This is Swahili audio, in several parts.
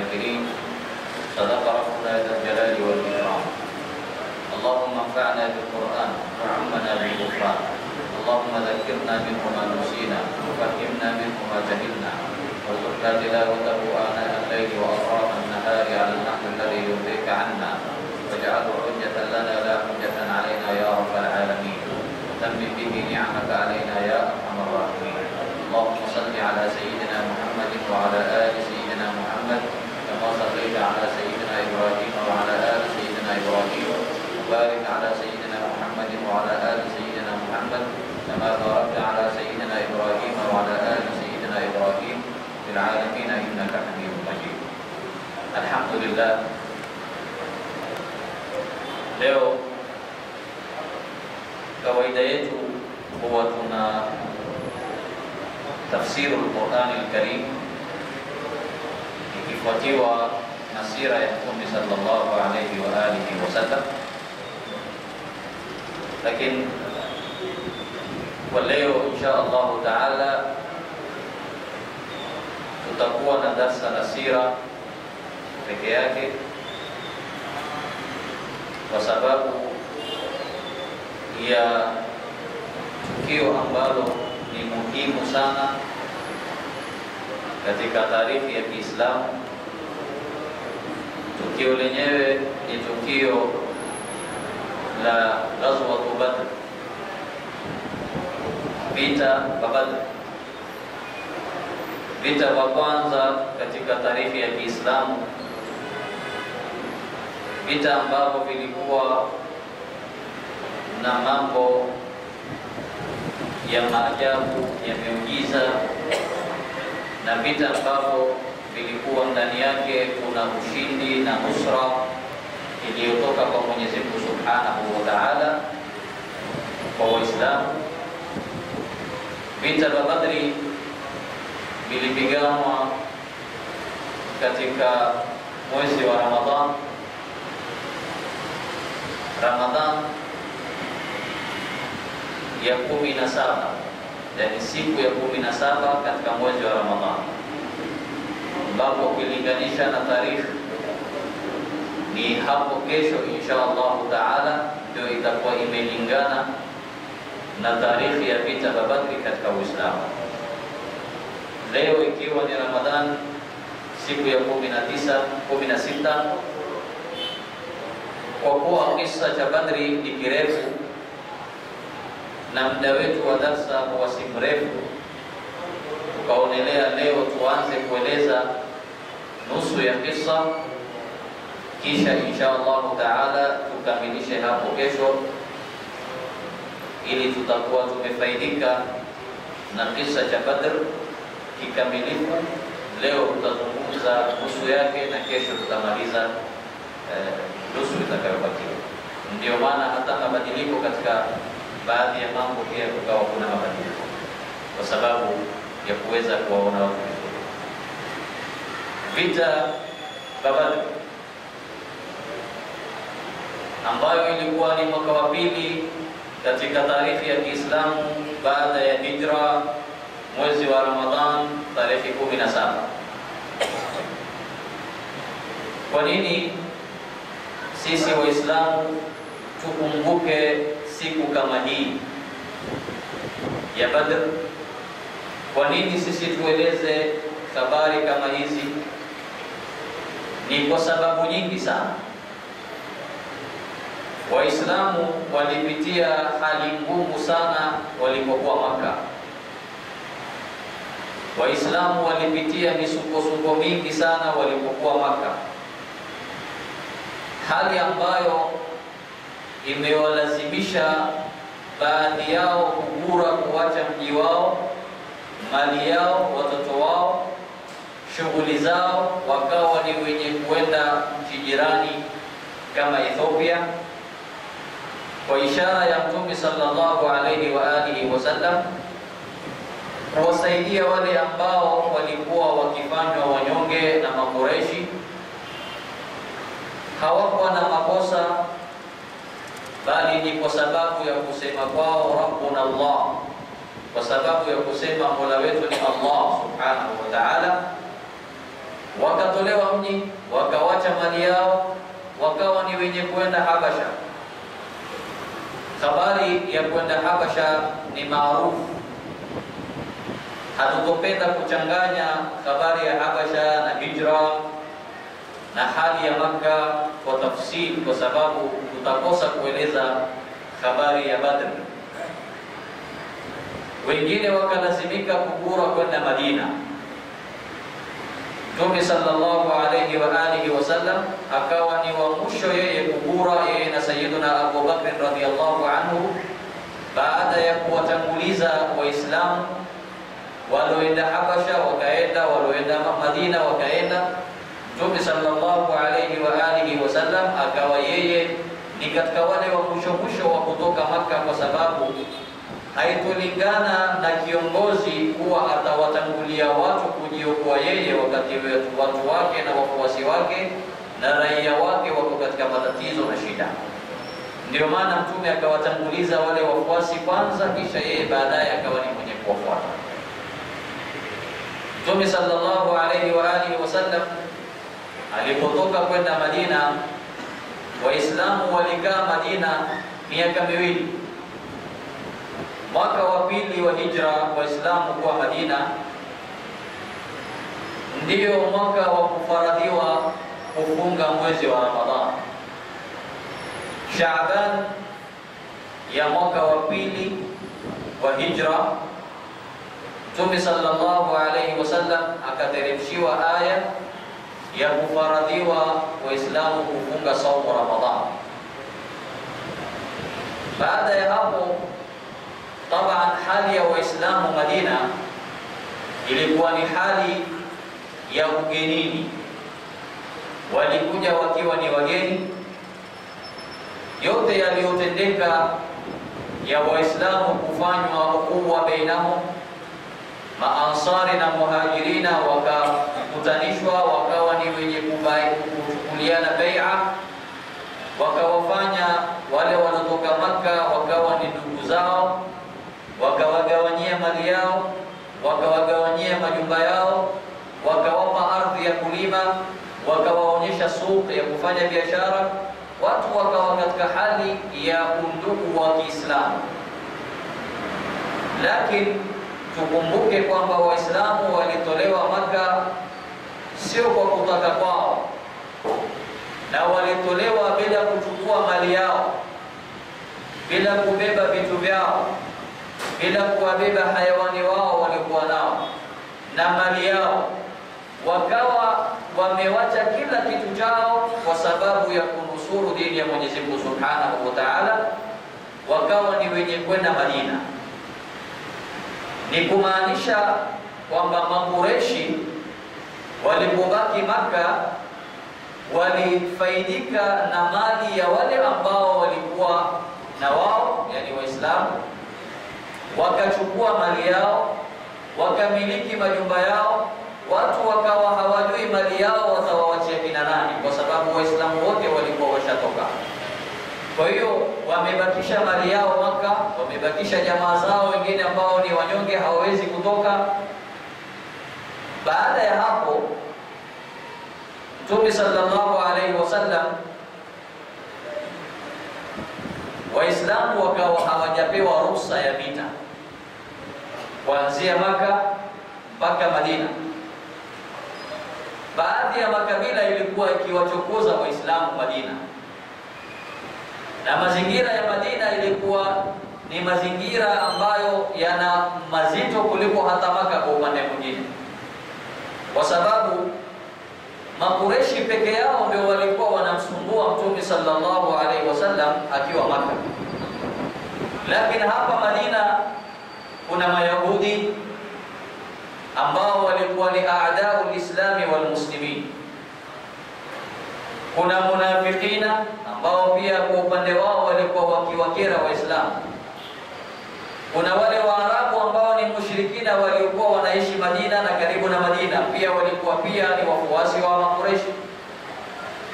الشاكرين. صدق ربنا ذو الجلال والإكرام. اللهم انفعنا بالقرآن وعمنا بالغفران. اللهم ذكرنا منه ما نسينا وفهمنا منه ما جهلنا، وارزقنا تلاوته آناء الليل وأطراف النهار على النحو الذي يرضيك عنا، واجعله حجة لنا لا حجة علينا يا رب العالمين، وتمم به نعمك علينا يا أرحم الراحمين. اللهم صل على سيدنا محمد وعلى آل سيدنا محمد كما صليت على سيدنا إبراهيم وعلى آل سيدنا إبراهيم، وبارك على سيدنا محمد وعلى آل سيدنا محمد كما باركت على سيدنا إبراهيم وعلى آل سيدنا إبراهيم في العالمين إنك حميد مجيد. الحمد لله. Leo kawaida yetu huwa tuna tafsiru al-Qur'an al-Karim ikifuatiwa na sira ya Mtume sallallahu alayhi wa alihi wasallam, lakini kwa leo insha Allah taala tutakuwa na darsa la sira peke yake, kwa sababu ya tukio ambalo ni muhimu sana katika taarikhi ya Kiislamu. Tukio lenyewe ni tukio la Ghazwat Badr, vita vya Badr, vita vya kwanza katika taarikhi ya Kiislamu, vita ambavyo vilikuwa na mambo ya maajabu ya miujiza, na vita ambavyo vilikuwa ndani yake kuna ushindi na nusra iliyotoka kwa Mwenyezi Mungu Subhanahu wa Ta'ala kwa Waislamu. Vita vya Badri vilipiganwa katika mwezi wa Ramadhan ya 17, yani siku ya 17 katika mwezi wa Ramadhan, ambapo ukilinganisha na tarehe ni hapo kesho insha Allah taala ndio itakuwa imelingana na tarehe ya vita vya Badri katika Uislamu. Leo ikiwa ni Ramadhan siku ya 16, kwa kuwa kisa cha Badri ni kirefu na muda wetu wa darsa huwa si mrefu, tukaonelea leo tuanze kueleza nusu ya kisa, kisha insha Allah taala tukamilishe hapo kesho, ili tutakuwa tumefaidika na kisa cha Badr kikamilifu. Leo tutazungumza nusu yake na kesho tutamaliza nusu itakayobakia. Ndio maana hata mabadiliko katika baadhi ya mambo pia kukawa kuna mabadiliko, kwa sababu ya kuweza kuwaona watu vizuri. Vita vya Badr ambayo ilikuwa ni mwaka wa pili katika tarehe ya Kiislamu baada ya hijra, mwezi wa Ramadhan tarehe 17. Kwa nini sisi Waislamu tukumbuke siku kama hii ya Badr? Kwa nini sisi tueleze habari kama hizi? Ni kwa sababu nyingi sana. Waislamu walipitia hali ngumu sana walipokuwa Maka. Waislamu walipitia misukosuko mingi sana walipokuwa Maka, hali ambayo imewalazimisha baadhi yao kugura, kuacha mji wao, mali yao, watoto wao, shughuli zao, wakawa ni wenye kuenda nchi jirani kama Ethiopia, kwa ishara ya Mtume sallallahu alayhi wa alihi wasallam kuwasaidia wale ambao walikuwa wakifanywa wanyonge na Makureishi. Hawakuwa na makosa, bali ni kwa sababu ya kusema kwao Rabbuna Allah, kwa sababu ya kusema Mola wetu ni Allah subhanahu wa ta'ala, wakatolewa mji, wakawacha mali yao, wakawa ni wenye kwenda Habasha. Habari ya kwenda Habasha ni maarufu. Hatukupenda kuchanganya habari ya Habasha na hijra na hali ya Makka kwa tafsiri, kwa sababu tutakosa kueleza habari ya Badr. Wengine wakalazimika kugura kwenda Madina. Mtume sallallahu alayhi wa alihi wasallam akawa ni wa mwisho yeye kugura, yeye na Sayyiduna Abu Bakr radhiyallahu anhu, baada ya kuwatanguliza Waislamu walioenda Habasha wakaenda, walioenda Madina wakaenda. Mtume sallallahu alayhi wa alihi wasallam akawa yeye ni katika wale wa mwisho wa kutoka Makka, kwa sababu haitolingana na kiongozi kuwa atawatangulia watu kujiokoa yeye wakati watu wake na wafuasi wake na raia wake wako katika matatizo na shida. Ndio maana Mtume akawatanguliza wale wafuasi kwanza, kisha yeye baadaye akawa ni mwenye kuwafuata. Mtume sallallahu alayhi wa alihi wasallam alipotoka kwenda Madina, Waislamu walikaa Madina miaka miwili. Mwaka wa pili wa hijra Waislamu kwa Madina ndio mwaka wa kufaradhiwa kufunga mwezi wa Ramadhani. Shaaban ya mwaka wa pili wa hijra, Mtume sallallahu alayhi wasallam akateremshiwa aya ya kufaradhiwa Waislamu kufunga saumu Ramadhani. Baada ya hapo, taban hali ya Waislamu Madina ilikuwa ni hali ya ugenini. Walikuja wakiwa ni wageni. Yote yaliyotendeka ya Waislamu kufanywa ukubwa bainahum, Maansari na Muhajirina wakakutanishwa, wakawa ni wenye kuchukuliana bai'a, wakawafanya wale wanaotoka Makka wakawa ni ndugu zao, wakawagawanyia mali yao, wakawagawanyia majumba yao, wakawapa ardhi ya kulima, wakawaonyesha soko ya kufanya biashara. Watu wakawa katika hali ya undugu wa Kiislamu. Lakini tukumbuke kwamba Waislamu walitolewa Makka sio kwa kutaka kwao, na walitolewa bila kuchukua mali yao, bila kubeba vitu vyao, bila kuwabeba hayawani wao walikuwa nao na mali yao. Wakawa wamewacha kila kitu chao kwa sababu ya kunusuru dini ya Mwenyezi Mungu Subhanahu wa Ta'ala, wakawa ni wenye kwenda Madina. Ni kumaanisha kwamba Makureshi walipobaki Makka walifaidika na mali ya wale ambao walikuwa na wao, yani Waislamu, wakachukua mali yao, wakamiliki majumba yao. Watu wakawa hawajui mali yao watawawachia kina nani, kwa sababu Waislamu wote walikuwa washatoka. Kwa hiyo wamebakisha mali yao Makka, wamebakisha jamaa zao wengine ambao ni wanyonge, hawawezi kutoka. Baada ya hapo, Mtume sallallahu alaihi wasallam, Waislamu wakawa hawajapewa ruhusa ya vita kuanzia Makka mpaka Madina. Baadhi ya makabila ilikuwa ikiwachokoza Waislamu Madina, na mazingira ya Madina ilikuwa ni mazingira ambayo yana mazito kuliko hata Makka kwa upande mwingine, kwa sababu Makureshi peke yao ndio walikuwa wanamsumbua Mtume sallallahu alaihi wasallam akiwa Makka. Lakini hapa Madina kuna Mayahudi ambao walikuwa ni aadau lislami wal muslimin. Kuna munafikina ambao pia kwa upande wao walikuwa wakiwakera Waislamu. Kuna wale Waarabu ambao ni mushrikina waliokuwa wanaishi Madina na karibu na Madina, pia walikuwa pia ni wafuasi wa Makureshi.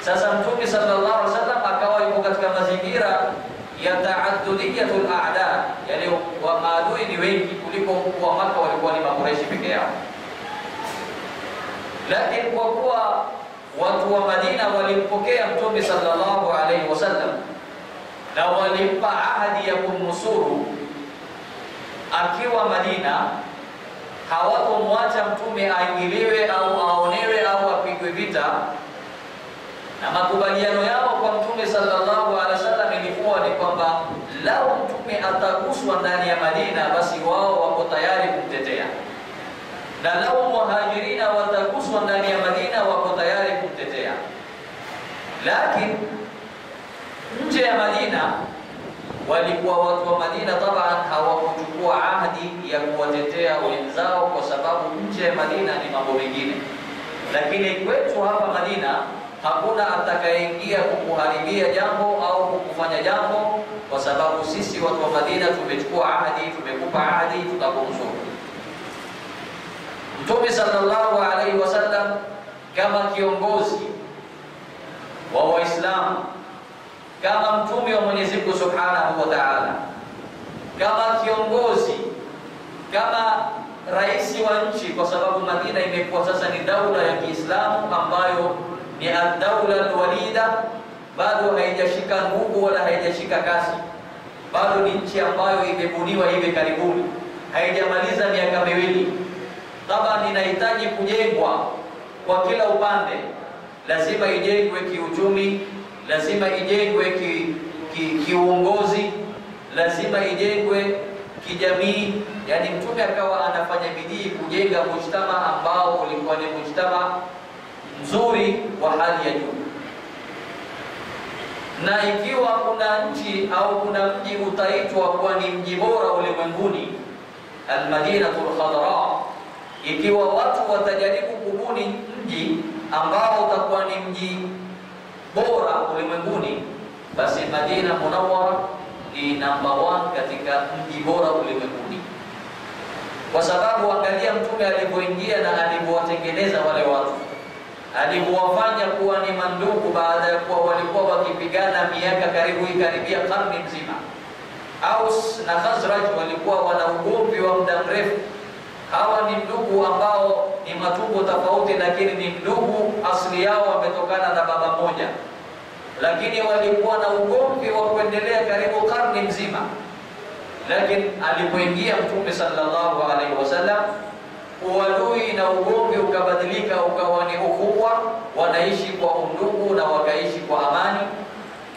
Sasa Mtume sallallahu alaihi wasallam akawa yuko katika mazingira ya taaddudiyatul a'da, yani wa maadui ni wengi kuliko kwa Makka walikuwa ni Makureshi peke yao. Lakini kwa kuwa watu wa Madina walimpokea Mtume sallallahu alaihi wasallam na walimpa ahadi ya kumnusuru akiwa Madina, hawatomwacha Mtume aingiliwe au aonewe au apigwe vita. Na makubaliano yao kwa Mtume sallallahu alaihi wasallam ilikuwa ni kwamba lau Mtume ataguswa ndani ya Madina, basi wao wako tayari kumtetea, na lau muhajirina wataguswa ndani ya Madina, wako tayari kumtetea. Lakini nje ya Madina walikuwa watu wa Madina taban hawakuchukua ahadi ya kuwatetea wenzao, kwa sababu nje ya Madina ni mambo mengine. Lakini kwetu hapa Madina hakuna atakayeingia kukuharibia jambo au kukufanya jambo, kwa sababu sisi watu wa Madina tumechukua ahadi, tumekupa ahadi, tutakunusuru. Mtume sallallahu alaihi wasallam kama kiongozi wa Waislamu, kama mtume wa Mwenyezi Mungu Subhanahu wa Ta'ala, kama kiongozi, kama rais wa nchi, kwa sababu Madina imekuwa sasa ni daula ya Kiislamu ambayo ni ad-daula al-walida, bado haijashika nguvu wala haijashika kasi, bado ni nchi ambayo imebuniwa hivi karibuni, haijamaliza miaka miwili. Taban inahitaji kujengwa kwa kila upande. Lazima ijengwe kiuchumi, lazima ijengwe kiuongozi, lazima ijengwe kijamii. Yani Mtume akawa anafanya bidii kujenga mujtama ambao ulikuwa ni mujtama mzuri wa hali ya juu. Na ikiwa kuna nchi au kuna mji utaitwa kuwa ni mji bora ulimwenguni, Al-Madinatul Khadra, ikiwa watu watajaribu kubuni mji ambao utakuwa ni mji bora ulimwenguni, basi Madina Munawwara ni number 1 katika mji bora ulimwenguni. Kwa sababu angalia Mtume alipoingia na alipowatengeneza wale watu, alipowafanya kuwa ni mandugu, baada ya kuwa walikuwa wakipigana miaka karibia karne mzima. Aus na Khazraj walikuwa wana ugomvi wa muda mrefu. Hawa ni ndugu ambao ni matumbo tofauti, lakini ni ndugu, asili yao wametokana na baba mmoja, lakini walikuwa na ugomvi wa kuendelea karibu karne mzima. Lakini alipoingia Mtume sallallahu alaihi wasallam, uadui na ugomvi ukabadilika, ukawa ni ukubwa, wanaishi kwa undugu na wakaishi kwa amani.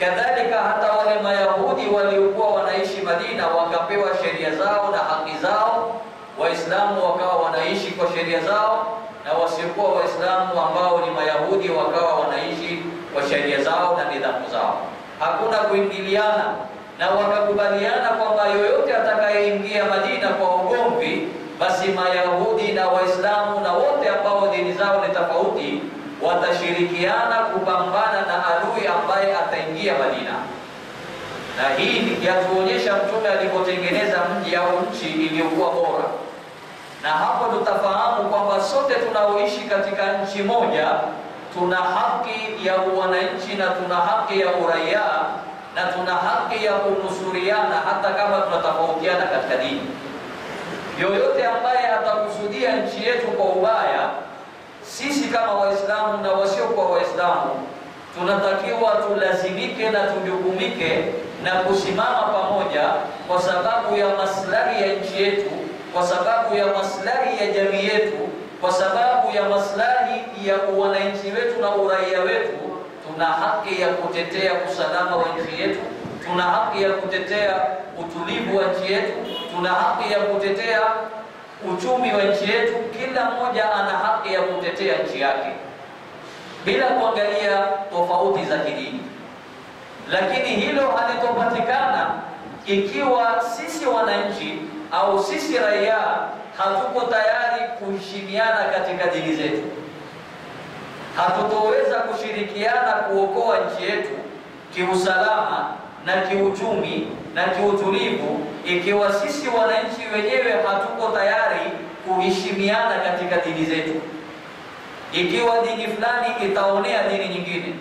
Kadhalika hata wale Mayahudi waliokuwa wanaishi Madina wakapewa sheria zao na haki zao, Waislamu wakawa wanaishi kwa sheria zao, na wasiokuwa Waislamu ambao ni Mayahudi wakawa wanaishi kwa sheria zao na nidhamu zao. Hakuna kuingiliana, na wakakubaliana kwamba yoyote atakayeingia Madina kwa ugomvi, basi Mayahudi na Waislamu na wote ambao dini zao ni tofauti watashirikiana kupambana na adui ambaye ataingia Madina. Na hii yatuonyesha Mtume alipotengeneza mji au nchi iliyokuwa bora. Na hapo tutafahamu kwamba sote tunaoishi katika nchi moja tuna haki ya wananchi na tuna haki ya uraia na tuna haki ya kunusuriana, hata kama tunatofautiana katika dini. Yoyote ambaye atakusudia nchi yetu kwa ubaya, sisi kama Waislamu na wasiokuwa Waislamu tunatakiwa tulazimike na tujukumike na kusimama pamoja, kwa sababu ya maslahi ya nchi yetu, kwa sababu ya maslahi ya jamii yetu, kwa sababu ya maslahi ya wananchi wetu na uraia wetu. Tuna haki ya kutetea usalama wa nchi yetu, tuna haki ya kutetea utulivu wa nchi yetu, tuna haki ya kutetea uchumi wa nchi yetu. Kila mmoja ana haki ya kutetea nchi yake bila kuangalia tofauti za kidini. Lakini hilo halitopatikana ikiwa sisi wananchi au sisi raia hatuko tayari kuheshimiana katika dini zetu. Hatutoweza kushirikiana kuokoa nchi yetu kiusalama na kiuchumi na kiutulivu ikiwa sisi wananchi wenyewe hatuko tayari kuheshimiana katika dini zetu. Ikiwa dini fulani itaonea dini nyingine,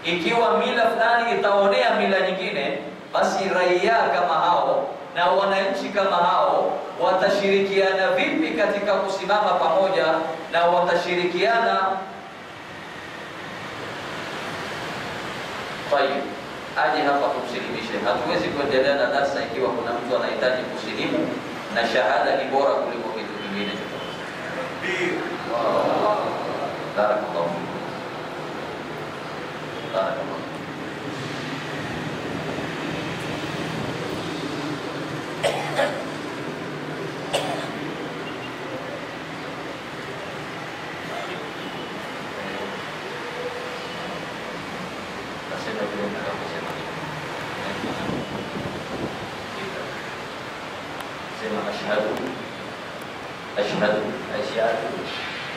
ikiwa mila fulani itaonea mila nyingine, basi raia kama hao na wananchi kama hao watashirikiana vipi katika kusimama pamoja, na watashirikiana tayeb. Aje hapa tumsilimishe. Hatuwezi kuendelea na darasa ikiwa kuna mtu anahitaji kusilimu na shahada ni bora kuliko kitu kingine chochote. Barakallahu fikum. Barakallahu. أشهد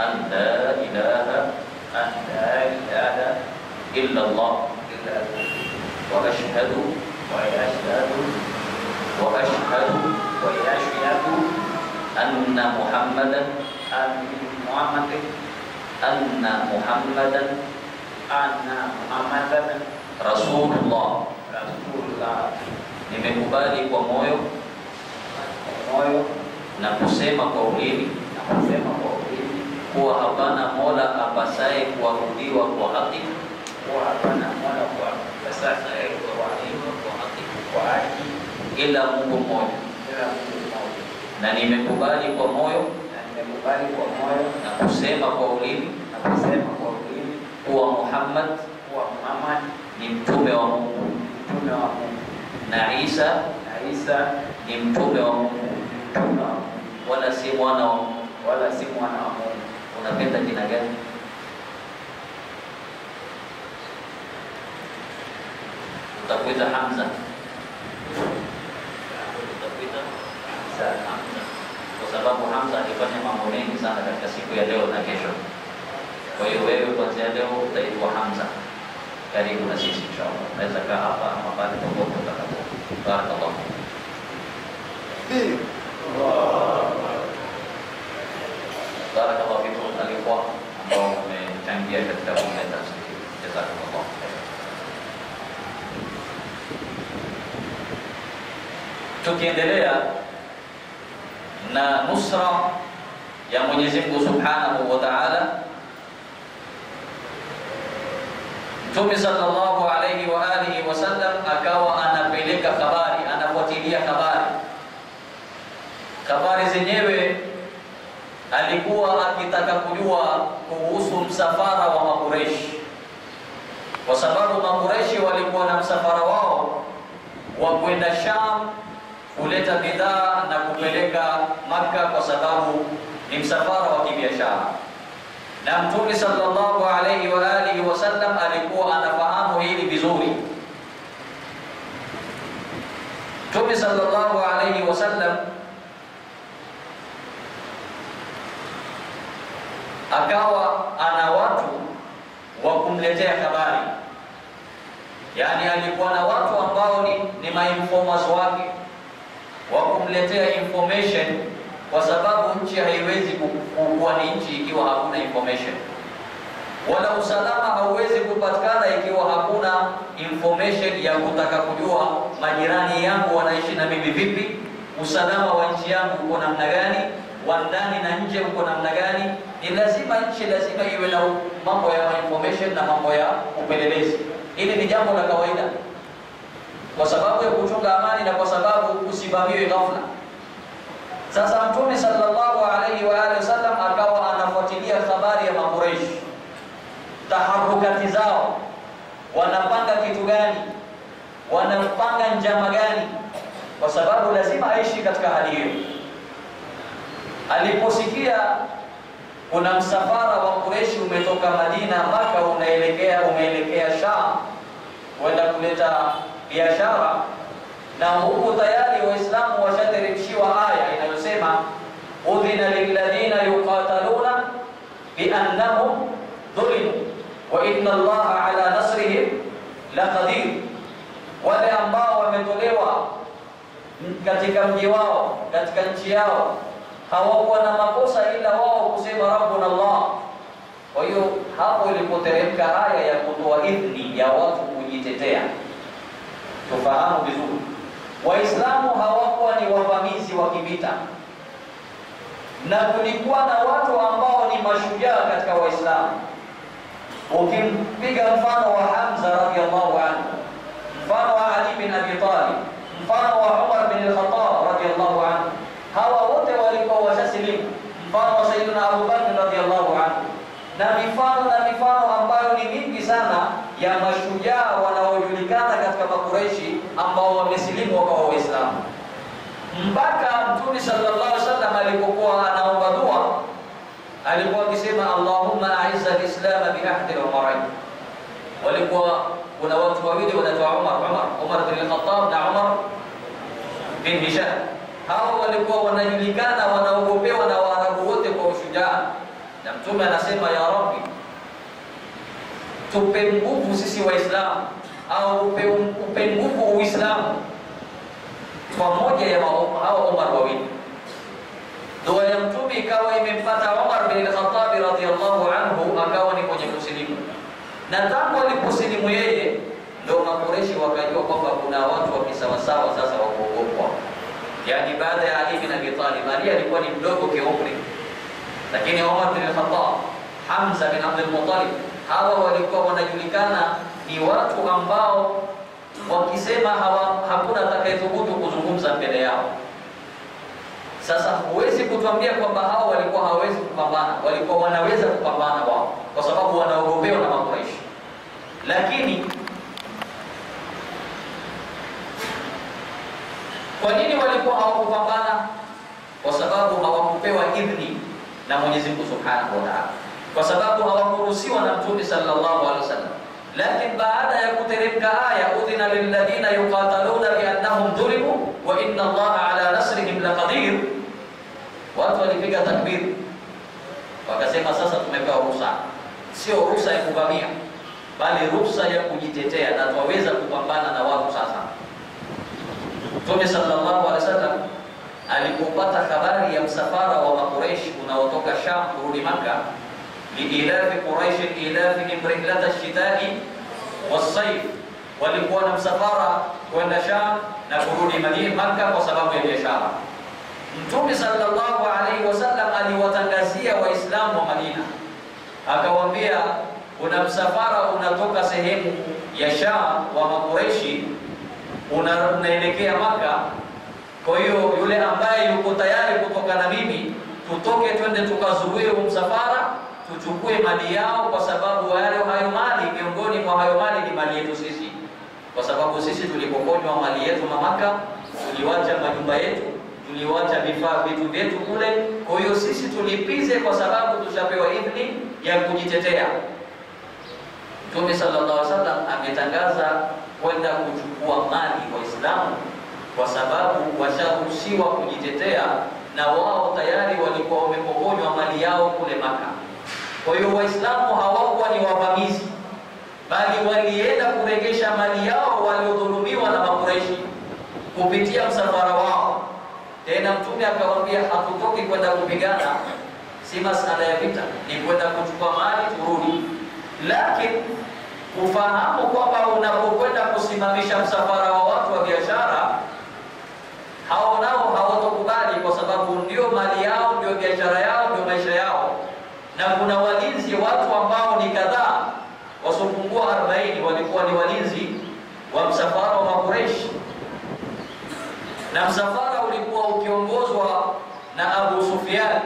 أن لا إله إلا الله وأشهد أن محمدا رسول الله. Nimekubali kwa moyo na kusema kwa ulimi kuwa hapana mola apasaye kuabudiwa kwa haki ila Mungu mmoja, na nimekubali kwa moyo na kusema kwa ulimi kuwa Muhammad ni mtume wa Mungu na Isa ni mtume wa Mungu wala si mwana wa Mungu. Unapenda jina gani? Utakuita Hamza. Hamza kwa sababu Hamza alifanya mambo mengi sana katika siku ya leo na kesho. Kwa hiyo wewe kuanzia leo utaitwa Hamza. Karibu na sisi inshallah. Naweza kaa hapa ama pale popote utakapo. Barakallahu. Barakallahu fikum alikuwa ambao wamechangia katika kuleta sisi. Jazakumullah. Tukiendelea na nusra ya Mwenyezi Mungu Subhanahu wa Ta'ala, Mtume sallallahu alayhi wa alihi wasallam akawa anapeleka habari, anafuatilia habari zenyewe. Alikuwa akitaka kujua kuhusu msafara wa Makureishi, kwa sababu Makureishi walikuwa na msafara wao wa kwenda Sham kuleta bidhaa na kupeleka Makka, kwa sababu ni msafara wa kibiashara. Na Mtume sallallahu alayhi wa alihi wasallam alikuwa anafahamu hili vizuri. Mtume sallallahu alayhi wasallam akawa ana watu wa kumletea habari, yani alikuwa na watu ambao ni mainformers wake wa kumletea information, kwa sababu nchi haiwezi kuwa ni nchi ikiwa hakuna information, wala usalama hauwezi kupatikana ikiwa hakuna information ya kutaka kujua majirani yangu wanaishi na mimi vipi, usalama wa nchi yangu uko namna gani, wa ndani na nje uko namna gani. Ni lazima nchi lazima iwe na mambo ya information na mambo ya upelelezi. Hili ni jambo la kawaida kwa sababu ya kuchunga amani na kwa sababu usivamiwe ghafla. Sasa Mtume sallallahu alayhi wa alihi wasallam akawa anafuatilia habari ya Makureish, taharukati zao, wanapanga kitu gani, wanapanga njama gani, kwa sababu lazima aishi katika hali hiyo. Aliposikia kuna msafara wa Quraysh umetoka Madina Maka umeelekea Sham kwenda kuleta biashara, na huko tayari Waislamu washateremshiwa aya inayosema udhina lilladhina yuqataluna biannahum dhulimu wa inna Allaha ala nasrihim laqadir. Wale ambao wametolewa katika mji wao, katika nchi yao, hawakuwa na makosa ila wao kusema rabbuna Allah. Kwa hiyo hapo ilipoteremka aya ya kutoa idhni ya watu kujitetea. Tufahamu vizuri, Waislamu hawakuwa ni wavamizi wa kivita, na kulikuwa na watu ambao ni mashujaa katika Waislamu. Ukimpiga mfano wa Hamza radhiyallahu anhu, mfano wa Ali bin Abi Talib, mfano wa Umar bin al-Khattab radhiyallahu anhu, hawa wote walikuwa washasilimu. Mfano wa Sayyidina Abu Bakr radhiyallahu anhu, na mifano ambayo ni mingi sana ya mashujaa wanaojulikana katika Makureishi ambao wamesilimu wakawa Waislamu. Mpaka Mtume sallallahu alaihi wasallam alipokuwa anaomba dua, alikuwa akisema Allahumma a'izza al-islam bi ahdi al-umarain. Walikuwa kuna watu wawili wanaitwa Umar bin al-Khattab na Umar bin Hisham. Hao walikuwa wanajulikana, wanaogopewa na Waarabu wote kwa ushujaa. Na Mtume anasema ya Rabbi, tupe nguvu sisi Waislamu, au upe nguvu Uislamu kwa moja ya hao Umar wawili. Dua ya Mtume ikawa imempata Umar bin al-Khattab radhiyallahu anhu, akawa ni kwenye kusilimu. Na tangu aliposilimu yeye, ndio Makureishi wakajua kwamba kuna watu wa kisawasawa sasa wa kuogopwa. Yani baada ya Ali bin Abi Talib, Ali alikuwa ni mdogo kiumri, lakini Umar bin al-Khattab, Hamza bin Abdul Muttalib, hawa walikuwa wanajulikana ni watu ambao wakisema hakuna atakayethubutu kuzungumza mbele yao. Sasa huwezi kutuambia kwamba hao walikuwa hawezi kupambana, walikuwa wanaweza kupambana wao, kwa sababu wanaogopewa na Makuraishi. Lakini kwa nini walikuwa hawakupambana? Kwa sababu hawakupewa idhni na Mwenyezi Mungu Subhanahu wa Ta'ala, kwa sababu hawakuruhusiwa na Mtume sallallahu alaihi wasallam. Lakini baada ya kuteremka aya udhina lilladhina yuqataluna bi annahum dhulimu wa inna Allaha ala nasrihim laqadir, watu walipiga takbir, wakasema sasa tumepewa ruhusa. Sio ruhusa ya kuvamia, bali ruhusa ya kujitetea, na tuweza kupambana na watu sasa. Mtume sallallahu alaihi wasallam alipopata habari ya msafara wa Makuraish unaotoka Sham kurudi Makkah, liilafi Quraish ilafihim rihlata ash-shita'i was-sayf, walikuwa na msafara kwenda Sham na kurudi Makkah kwa sababu ya biashara. Mtume sallallahu alaihi wasallam aliwatangazia Waislamu wa Madina, akawaambia kuna msafara unatoka sehemu ya Sham wa Makuraishi unaelekea Makkah. Kwa hiyo yule ambaye yuko tayari kutoka na mimi, tutoke twende tukazuie msafara, tuchukue mali yao, kwa sababu hayo mali, miongoni mwa hayo mali ni mali yetu sisi, kwa sababu sisi tulipokonywa mali yetu Makkah, tuliwacha majumba yetu, tuliwacha vitu vyetu kule. Kwa hiyo sisi tulipize, kwa sababu tushapewa idhni ya kujitetea. Mtume sallallahu alaihi wasallam ametangaza kwenda kuchukua mali Waislamu, kwa sababu washaruhusiwa kujitetea, na wao tayari walikuwa wamepokonywa mali yao kule Makkah. Kwa hiyo Waislamu hawakuwa ni wavamizi, bali walienda kuregesha mali yao waliodhulumiwa na Makuraishi kupitia msafara wao. Tena Mtume akawaambia hatutoki kwenda kupigana, si masala ya vita, ni kwenda kuchukua mali turudi. Lakini ufahamu kwamba unapokwenda kusimamisha msafara wa watu wa biashara, hao nao hawatokubali, kwa sababu ndio mali yao, ndio biashara yao, ndio maisha yao. Na kuna walinzi, watu ambao ni kadhaa wasopungua 40 walikuwa ni walinzi wa msafara wa Makuraishi, na msafara ulikuwa ukiongozwa na Abu Sufyan